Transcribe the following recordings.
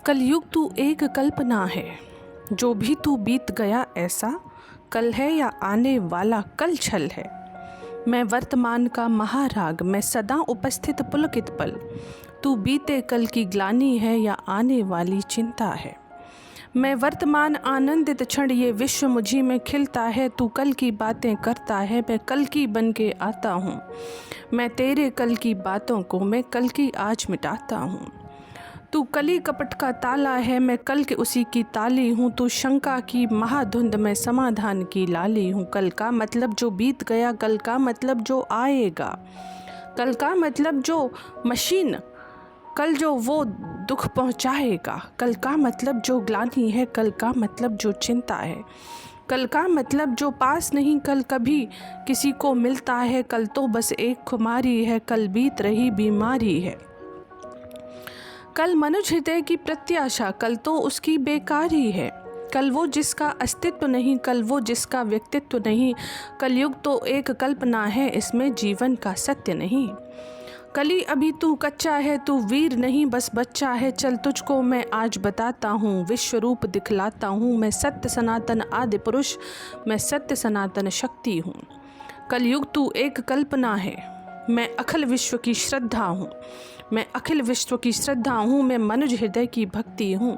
कलयुग तू एक कल्पना है, जो भी तू बीत गया ऐसा कल है या आने वाला कल छल है। मैं वर्तमान का महाराग, मैं सदा उपस्थित पुलकित पल, तू बीते कल की ग्लानि है या आने वाली चिंता है। मैं वर्तमान आनंदित क्षण, ये विश्व मुझी में खिलता है, तू कल की बातें करता है, मैं कल की बन के आता हूँ। मैं तेरे कल की बातों को मैं कल की आज मिटाता हूँ। तू कली कपट का ताला है, मैं कल के उसी की ताली हूँ। तू शंका की महाधुंध, मैं समाधान की लाली हूँ। कल का मतलब जो बीत गया, कल का मतलब जो आएगा, कल का मतलब जो मशीन, कल जो वो दुख पहुँचाएगा, कल का मतलब जो ग्लानि है, कल का मतलब जो चिंता है, कल का मतलब जो पास नहीं कल कभी किसी को मिलता है। कल तो बस एक खुमारी है, कल बीत रही बीमारी है। कल मनुष्य हृदय की प्रत्याशा, कल तो उसकी बेकारी है। कल वो जिसका अस्तित्व नहीं, कल वो जिसका व्यक्तित्व नहीं। कलयुग तो एक कल्पना है, इसमें जीवन का सत्य नहीं। कली अभी तू कच्चा है, तू वीर नहीं बस बच्चा है। चल तुझको मैं आज बताता हूँ, विश्व रूप दिखलाता हूँ। मैं सत्य सनातन आदि पुरुष, मैं सत्य सनातन शक्ति हूँ। कलयुग तू एक कल्पना है, मैं अखिल विश्व की श्रद्धा हूँ। मैं अखिल विश्व की श्रद्धा हूँ, मैं मनुज हृदय की भक्ति हूँ।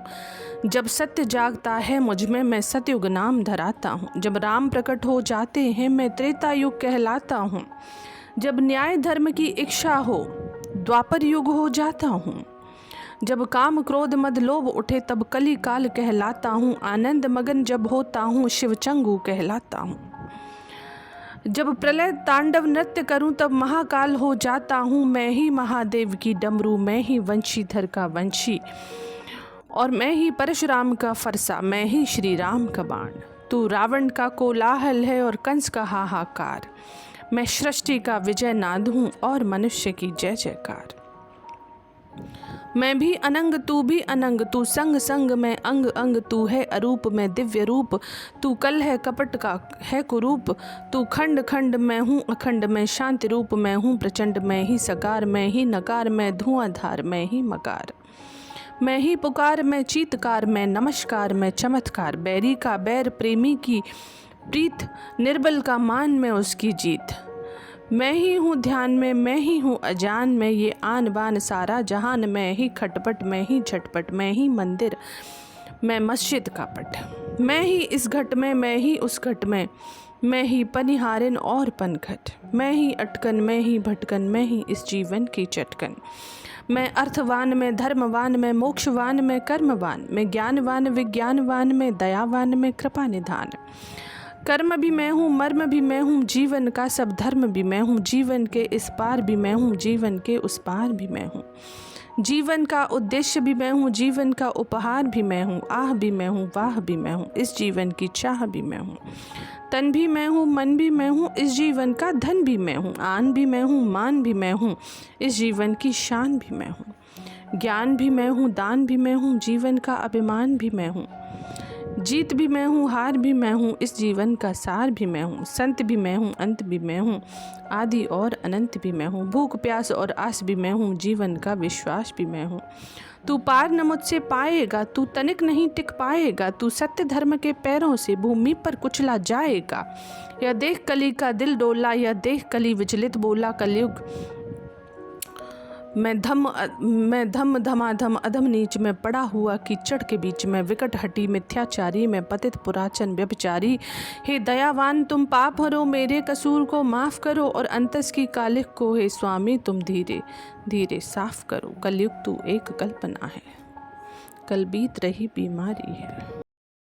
जब सत्य जागता है मुझ में, मैं सतयुग नाम धराता हूँ। जब राम प्रकट हो जाते हैं, मैं त्रेता युग कहलाता हूँ। जब न्याय धर्म की इच्छा हो, द्वापर युग हो जाता हूँ। जब काम क्रोध मद लोभ उठे, तब कली काल कहलाता हूँ। आनंद मगन जब होता हूँ, शिवचंगू कहलाता हूँ। जब प्रलय तांडव नृत्य करूं, तब महाकाल हो जाता हूँ। मैं ही महादेव की डमरू, मैं ही वंशीधर का वंशी, और मैं ही परशुराम का फरसा, मैं ही श्री राम का बाण। तू रावण का कोलाहल है और कंस का हाहाकार, मैं सृष्टि का विजय नाद हूँ और मनुष्य की जय जयकार। मैं भी अनंग तू भी अनंग, तू संग संग मैं अंग अंग, तू है अरूप मैं दिव्य रूप, तू कल है कपट का है कुरूप। तू खंड खंड मैं हूँ अखंड, मैं शांति रूप मैं हूँ प्रचंड, मैं ही सकार मैं ही नकार, मैं धुआंधार मैं ही मकार। मैं ही पुकार मैं चीतकार, मैं नमस्कार मैं चमत्कार। बैरी का बैर प्रेमी की प्रीत, निर्बल का मान मैं उसकी जीत। मैं ही हूँ ध्यान में, मैं ही हूँ अजान में, ये आन बान सारा जहान। मैं ही खटपट मैं ही झटपट, मैं ही मंदिर मैं मस्जिद का पट। मैं ही इस घट में, मैं ही उस घट में, मैं ही पनिहारिन और पनघट। मैं ही अटकन मैं ही भटकन, मैं ही इस जीवन की चटकन। मैं अर्थवान में धर्मवान में, मोक्षवान में कर्मवान, मैं ज्ञानवान विज्ञानवान में, दयावान में कृपा निधान। कर्म भी मैं हूँ, मर्म भी मैं हूँ, जीवन का सब धर्म भी मैं हूँ। जीवन के इस पार भी मैं हूँ, जीवन के उस पार भी मैं हूँ। जीवन का उद्देश्य भी मैं हूँ, जीवन का उपहार भी मैं हूँ। आह भी मैं हूँ, वाह भी मैं हूँ, इस जीवन की चाह भी मैं हूँ। तन भी मैं हूँ, मन भी मैं हूँ, इस जीवन का धन भी मैं हूँ। आन भी मैं हूँ, मान भी मैं हूँ, इस जीवन की शान भी मैं हूँ। ज्ञान भी मैं हूँ, दान भी मैं हूँ, जीवन का अभिमान भी मैं हूँ। जीत भी मैं हूँ, हार भी मैं हूँ, इस जीवन का सार भी मैं हूँ। संत भी मैं हूँ, अंत भी मैं हूँ, आदि और अनंत भी मैं हूँ। भूख प्यास और आस भी मैं हूँ, जीवन का विश्वास भी मैं हूँ। तू पार न मुझसे पाएगा, तू तनिक नहीं टिक पाएगा, तू सत्य धर्म के पैरों से भूमि पर कुचला जाएगा। यह देख कली का दिल डोला, यह देख कली विचलित बोला। कलयुग मैं धम धमाधम अधम नीच में, पड़ा हुआ कीचड़ के बीच में, विकट हटी मिथ्याचारी में, पतित पुराचन व्यभिचारी। हे दयावान तुम पाप हरो, मेरे कसूर को माफ़ करो, और अंतस की कालिख को हे स्वामी तुम धीरे धीरे साफ करो। कलयुग तू एक कल्पना है, कल बीत रही बीमारी है।